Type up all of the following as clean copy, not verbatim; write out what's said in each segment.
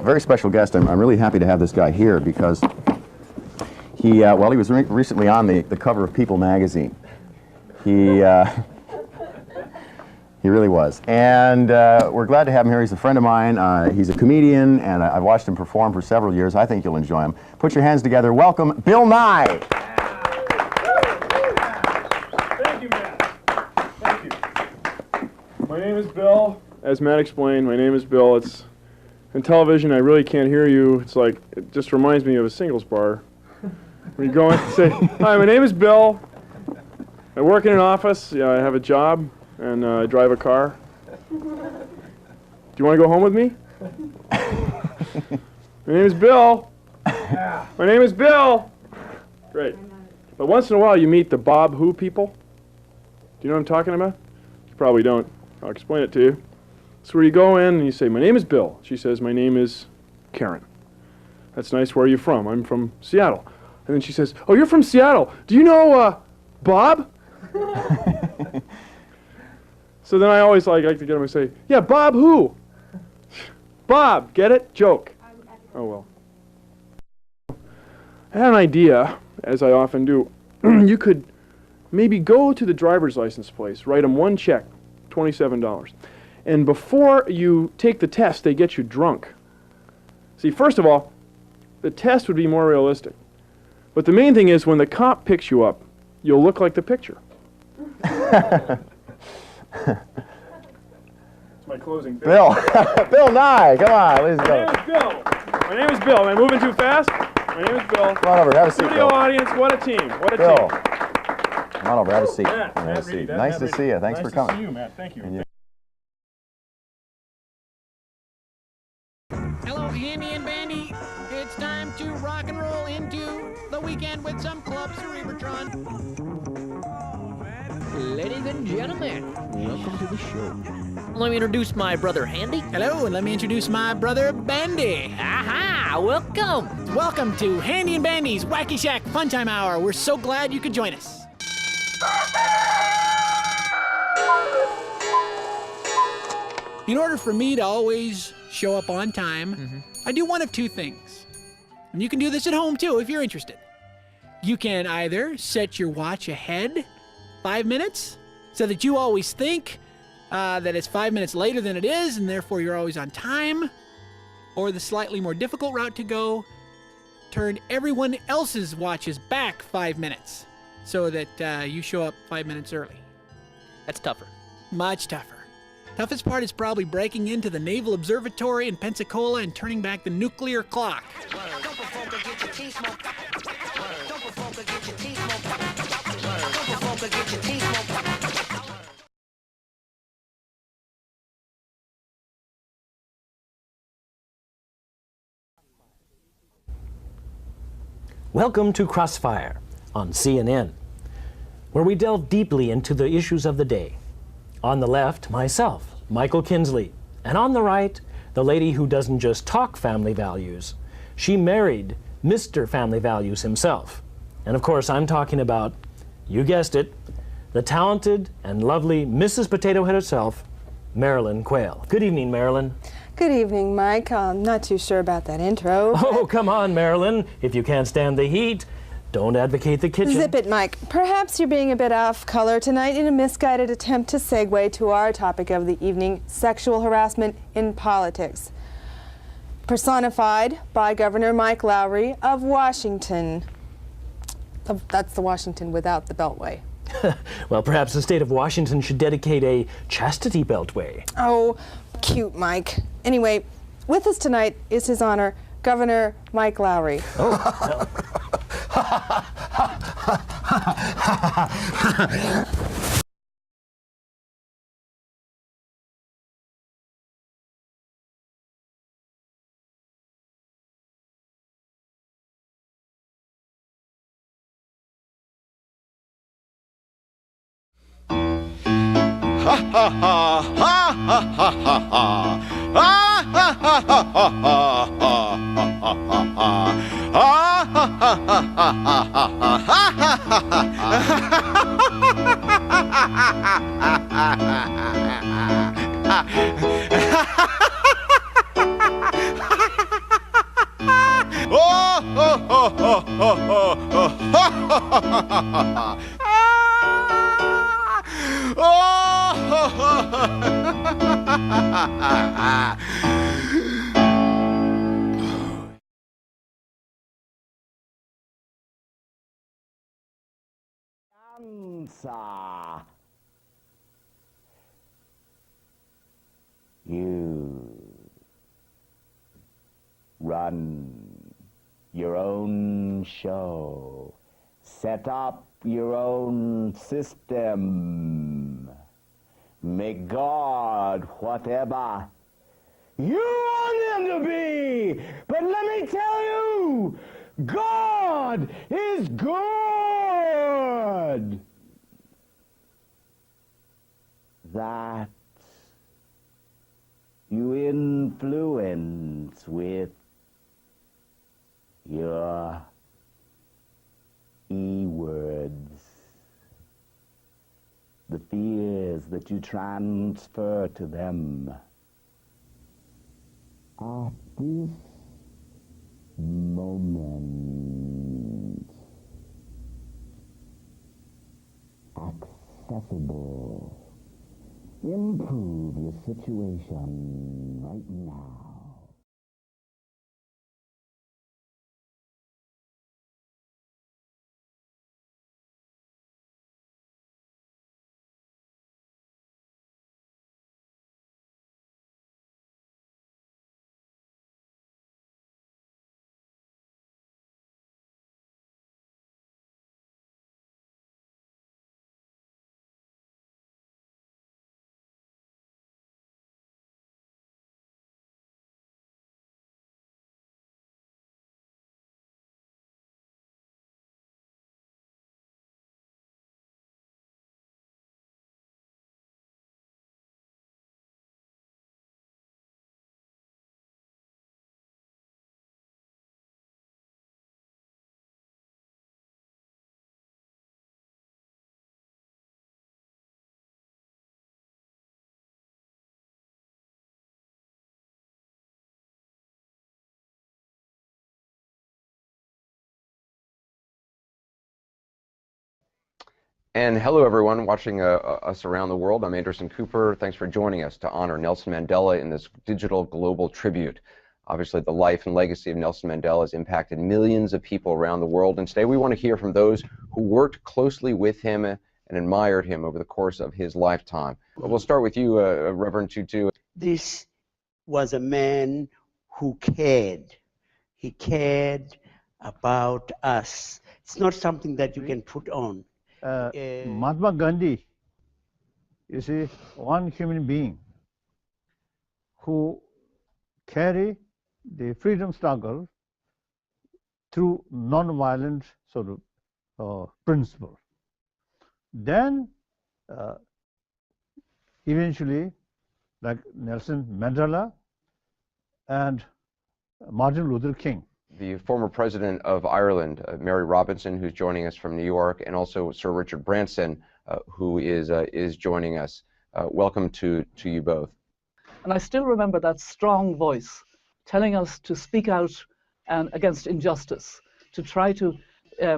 very special guest. I'm really happy to have this guy here because he was recently on the cover of People magazine. He really was. And we're glad to have him here. He's a friend of mine. He's a comedian, and I've watched him perform for several years. I think you'll enjoy him. Put your hands together. Welcome, Bill Nye. Thank you, Matt. Thank you. My name is Bill. As Matt explained, my name is Bill. It's in television, I really can't hear you. It's like, it just reminds me of a singles bar. When you go in and say, hi, my name is Bill. I work in an office. Yeah, I have a job. And I drive a car. Do you want to go home with me? My name is Bill. My name is Bill. Great. But once in a while you meet the Bob Who people. Do you know what I'm talking about? You probably don't. I'll explain it to you. It's where you go in and you say, my name is Bill. She says, my name is Karen. That's nice. Where are you from? I'm from Seattle. And then she says, oh, you're from Seattle. Do you know Bob? So then I always like to get him and say, yeah, Bob who? Bob, get it? Joke. Oh, well. I had an idea, as I often do. You could maybe go to the driver's license place, write them one check, $27. And before you take the test, they get you drunk. See, first of all, the test would be more realistic. But the main thing is when the cop picks you up, you'll look like the picture. That's my closing thing. Bill. Bill Nye, come on, let's go. My name is Bill. My name is Bill. Am I moving too fast? My name is Bill. Come on over, have a seat, Studio Bill. audience, what a team. What a Bill. team. Come on over, have a seat. Matt, Have a Matt seat. Reedy, Nice to see you. Thanks for coming. Nice to see you, Matt. Thank you. Hello, Andy and Bandy. It's time to rock and roll into the weekend with some Club Cerebratron. Ladies and gentlemen, welcome to the show. Let me introduce my brother Handy. Hello, and let me introduce my brother Bandy. Aha, welcome. Welcome to Handy and Bandy's Wacky Shack Fun Time Hour. We're so glad you could join us. In order for me to always show up on time, I do one of two things. And you can do this at home too if you're interested. You can either set your watch ahead 5 minutes so that you always think that it's 5 minutes later than it is and therefore you're always on time. Or the slightly more difficult route to go, turn everyone else's watches back 5 minutes so that you show up 5 minutes early. That's tougher. Much tougher. Toughest part is probably breaking into the Naval Observatory in Pensacola and turning back the nuclear clock. Welcome to Crossfire on CNN, where we delve deeply into the issues of the day. On the left, myself, Michael Kinsley, and on the right, the lady who doesn't just talk family values. She married Mr. Family Values himself. And of course, I'm talking about, you guessed it, the talented and lovely Mrs. Potato Head herself, Marilyn Quayle. Good evening, Marilyn. Good evening, Mike. I'm not too sure about that intro. Oh, come on, Marilyn. If you can't stand the heat, don't advocate the kitchen. Zip it, Mike. Perhaps you're being a bit off color tonight in a misguided attempt to segue to our topic of the evening, sexual harassment in politics. Personified by Governor Mike Lowry of Washington. That's the Washington without the Beltway. Well, perhaps the state of Washington should dedicate a chastity beltway. Oh, cute, Mike. Anyway, with us tonight is His Honor, Governor Mike Lowry. Oh, Ha ha ha ha ha ha ha ha. Ah ha ha ha ha ha ha ha ha ha. Answer. You run your own show, set up your own system, make God whatever you want him to be. But let me tell you, God is good. That you influence with your E-words, the fears that you transfer to them. At this moment, accessible. Improve your situation right now. And hello, everyone watching us around the world. I'm Anderson Cooper. Thanks for joining us to honor Nelson Mandela in this digital global tribute. Obviously, the life and legacy of Nelson Mandela has impacted millions of people around the world. And today we want to hear from those who worked closely with him and admired him over the course of his lifetime. We'll start with you, Reverend Tutu. This was a man who cared. He cared about us. It's not something that you can put on. Mahatma Gandhi is one human being who carried the freedom struggle through non-violent sort of principle. Then eventually, like Nelson Mandela and Martin Luther King. The former president of Ireland, Mary Robinson, who's joining us from New York, and also Sir Richard Branson, who is joining us. Welcome to you both. And I still remember that strong voice telling us to speak out against injustice, to try to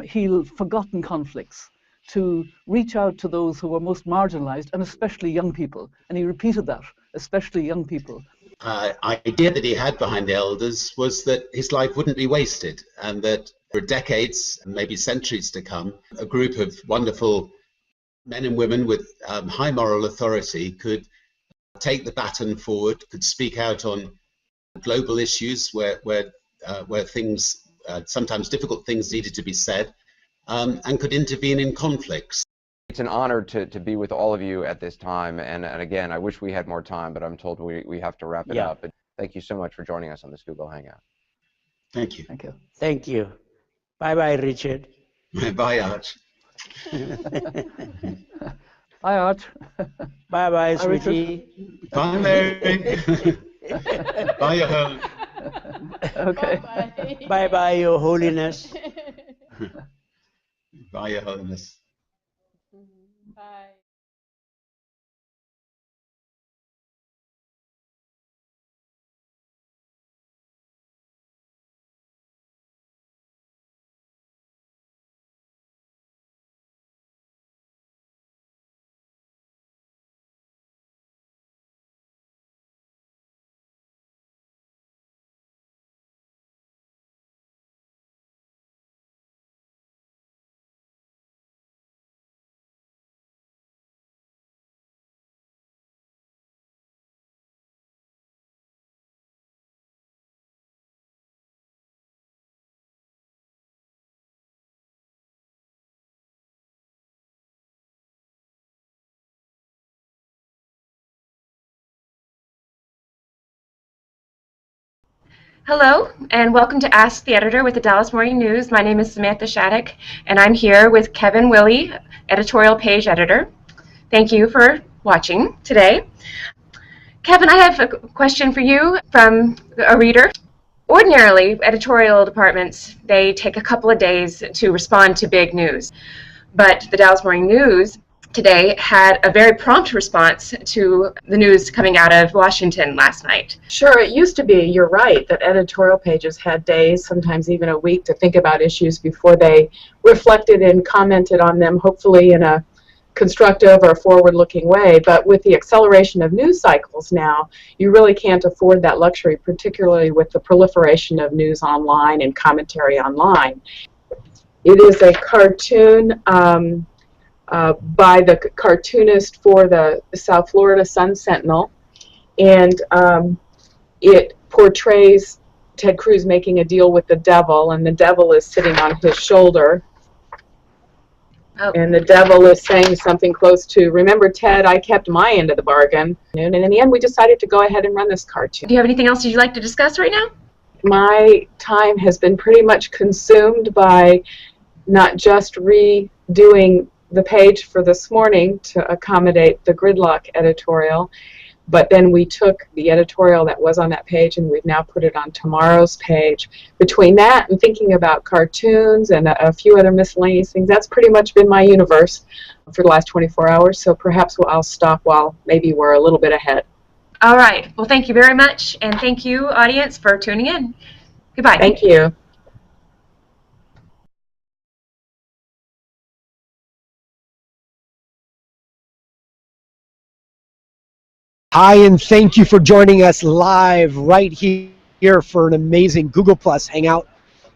heal forgotten conflicts, to reach out to those who were most marginalized, and especially young people. And he repeated that, especially young people. Idea that he had behind the elders was that his life wouldn't be wasted, and that for decades, maybe centuries to come, a group of wonderful men and women with high moral authority could take the baton forward, could speak out on global issues where things, sometimes difficult things, needed to be said, and could intervene in conflicts. It's an honor to be with all of you at this time, and again, I wish we had more time, but I'm told we have to wrap it up. But thank you so much for joining us on this Google Hangout. Thank you. Thank you. Thank you. Bye-bye, Richard. Bye, Arch. Bye, Art. Bye-bye, sweetie. Bye, Mary. Bye, your home. Okay. Bye-bye, Your Holiness. Bye, Your Holiness. Bye. Hello, and welcome to Ask the Editor with the Dallas Morning News. My name is Samantha Shattuck, and I'm here with Kevin Willey, editorial page editor. Thank you for watching today. Kevin, I have a question for you from a reader. Ordinarily, editorial departments, they take a couple of days to respond to big news. But the Dallas Morning News today had a very prompt response to the news coming out of Washington last night. Sure, it used to be, you're right, that editorial pages had days, sometimes even a week, to think about issues before they reflected and commented on them, hopefully in a constructive or forward-looking way. But with the acceleration of news cycles now, you really can't afford that luxury, particularly with the proliferation of news online and commentary online. It is a cartoon by the cartoonist for the South Florida Sun Sentinel, and it portrays Ted Cruz making a deal with the devil, and the devil is sitting on his shoulder. Oh. And the devil is saying something close to, "Remember, Ted, I kept my end of the bargain." And in the end, we decided to go ahead and run this cartoon. Do you have anything else you'd like to discuss right now? My time has been pretty much consumed by not just redoing the page for this morning to accommodate the gridlock editorial, but then we took the editorial that was on that page and we've now put it on tomorrow's page. Between that and thinking about cartoons and a few other miscellaneous things, that's pretty much been my universe for the last 24 hours, so perhaps I'll stop while maybe we're a little bit ahead. All right. Well, thank you very much, and thank you, audience, for tuning in. Goodbye. Thank you. Hi, and thank you for joining us live right here for an amazing Google Plus Hangout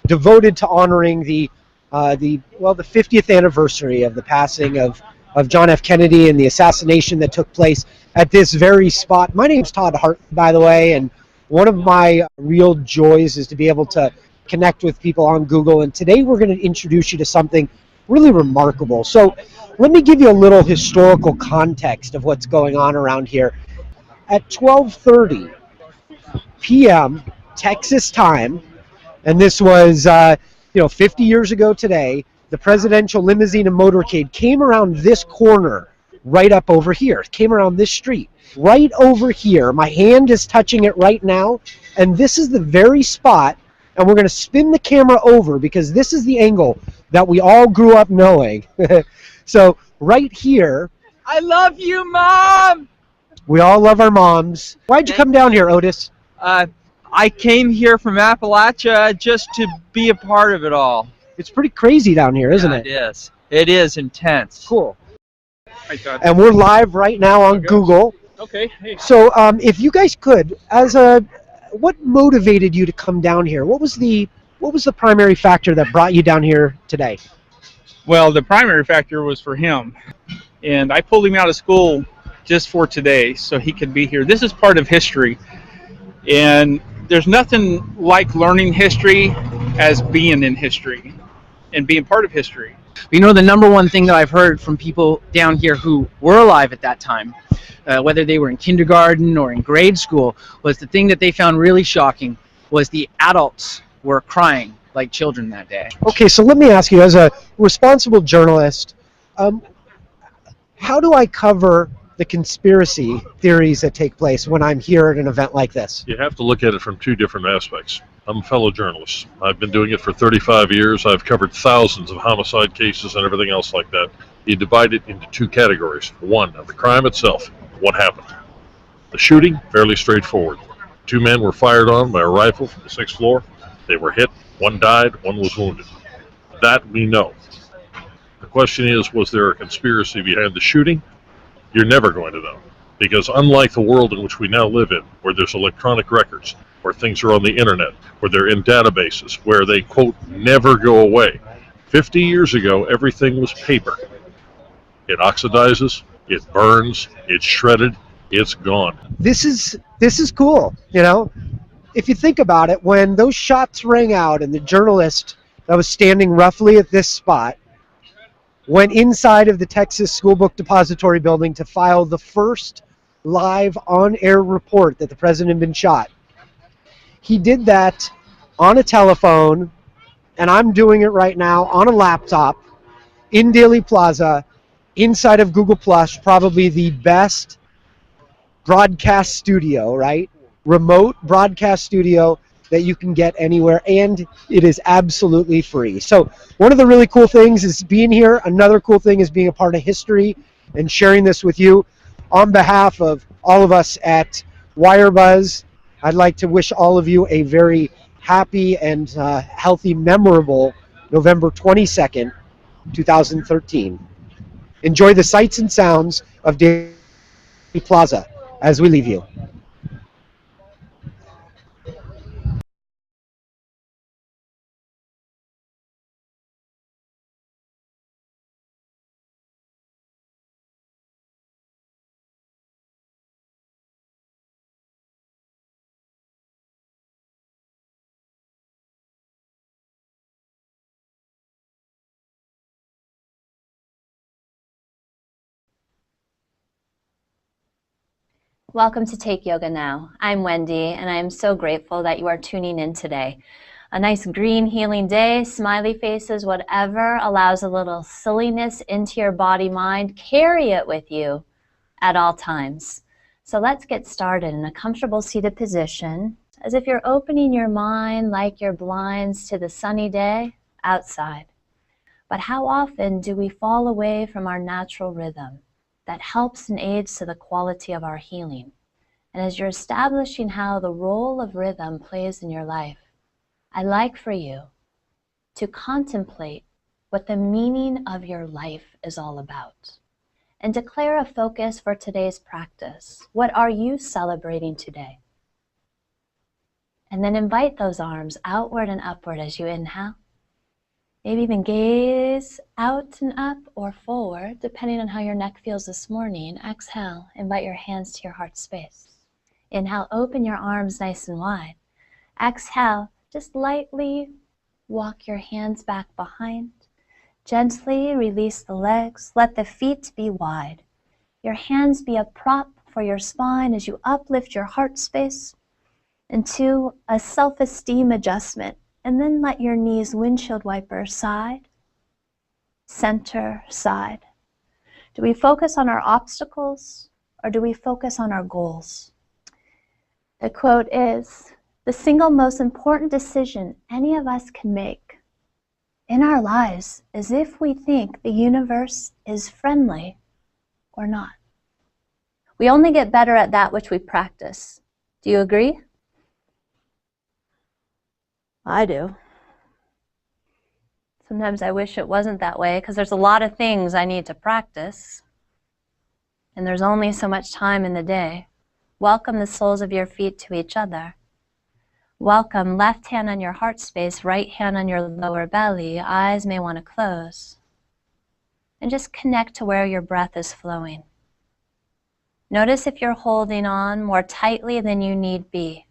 devoted to honoring the 50th anniversary of the passing of John F. Kennedy and the assassination that took place at this very spot. My name's Todd Hart, by the way, and one of my real joys is to be able to connect with people on Google, and today we're going to introduce you to something really remarkable. So let me give you a little historical context of what's going on around here. At 12:30 p.m. Texas time, and this was 50 years ago today, the presidential limousine and motorcade came around this corner right up over here. It came around this street right over here. My hand is touching it right now, and this is the very spot, and we're going to spin the camera over because this is the angle that we all grew up knowing. So right here. I love you, Mom! We all love our moms. Why'd you come down here, Otis? I came here from Appalachia just to be a part of it all. It's pretty crazy down here, isn't it? It is. It is intense. Cool. And we're live right now on Google. Okay. Hey. So if you guys could, what motivated you to come down here? What was the primary factor that brought you down here today? Well, the primary factor was for him. And I pulled him out of school just for today so he could be here. This is part of history, and there's nothing like learning history as being in history and being part of history. You know, the number one thing that I've heard from people down here who were alive at that time, whether they were in kindergarten or in grade school, was the thing that they found really shocking was the adults were crying like children that day. Okay, so let me ask you, as a responsible journalist, how do I cover the conspiracy theories that take place when I'm here at an event like this? You have to look at it from two different aspects. I'm a fellow journalist. I've been doing it for 35 years. I've covered thousands of homicide cases and everything else like that. You divide it into two categories. One, the crime itself, what happened. The shooting, fairly straightforward. Two men were fired on by a rifle from the 6th floor. They were hit. One died, one was wounded. That we know. The question is, was there a conspiracy behind the shooting? You're never going to know, because unlike the world in which we now live in, where there's electronic records, where things are on the internet, where they're in databases, where they, quote, never go away. 50 years ago, everything was paper. It oxidizes, it burns, it's shredded, it's gone. This is cool, you know? If you think about it, when those shots rang out and the journalist that was standing roughly at this spot went inside of the Texas School Book Depository building to file the first live on-air report that the president had been shot, he did that on a telephone, and I'm doing it right now on a laptop in Dealey Plaza inside of Google Plus, probably the best broadcast studio, right? Remote broadcast studio that you can get anywhere, and it is absolutely free. So one of the really cool things is being here. Another cool thing is being a part of history and sharing this with you. On behalf of all of us at WireBuzz, I'd like to wish all of you a very happy and healthy, memorable November 22nd, 2013. Enjoy the sights and sounds of Dealey Plaza as we leave you. Welcome to Take Yoga Now. I'm Wendy, and I am so grateful that you are tuning in today. A nice green healing day, smiley faces, whatever allows a little silliness into your body mind. Carry it with you at all times. So let's get started in a comfortable seated position, as if you're opening your mind like your blinds to the sunny day outside. But how often do we fall away from our natural rhythm that helps and aids to the quality of our healing? And as you're establishing how the role of rhythm plays in your life, I'd like for you to contemplate what the meaning of your life is all about and declare a focus for today's practice. What are you celebrating today? And then invite those arms outward and upward as you inhale. Maybe even gaze out and up or forward, depending on how your neck feels this morning. Exhale, invite your hands to your heart space. Inhale, open your arms nice and wide. Exhale, just lightly walk your hands back behind. Gently release the legs, let the feet be wide. Your hands be a prop for your spine as you uplift your heart space into a self-esteem adjustment. And then let your knees windshield wiper side, center, side. Do we focus on our obstacles or do we focus on our goals? The quote is, the single most important decision any of us can make in our lives is if we think the universe is friendly or not. We only get better at that which we practice. Do you agree? I do. Sometimes I wish it wasn't that way because there's a lot of things I need to practice. And there's only so much time in the day. Welcome the soles of your feet to each other. Welcome left hand on your heart space, right hand on your lower belly. Eyes may want to close. And just connect to where your breath is flowing. Notice if you're holding on more tightly than you need be.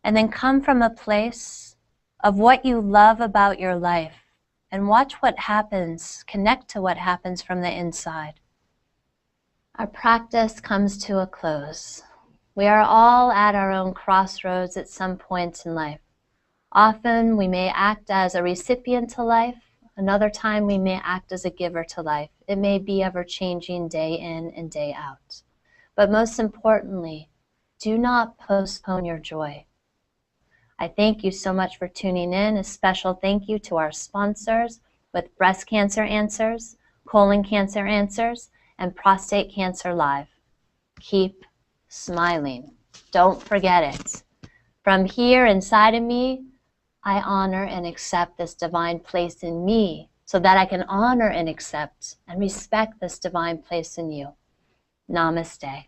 And then come from a place of what you love about your life and watch what happens, connect to what happens from the inside. Our practice comes to a close. We are all at our own crossroads at some point in life. Often we may act as a recipient to life. Another time we may act as a giver to life. It may be ever-changing day in and day out. But most importantly, do not postpone your joy. I thank you so much for tuning in. A special thank you to our sponsors with Breast Cancer Answers, Colon Cancer Answers, and Prostate Cancer Live. Keep smiling. Don't forget it. From here inside of me, I honor and accept this divine place in me so that I can honor and accept and respect this divine place in you. Namaste.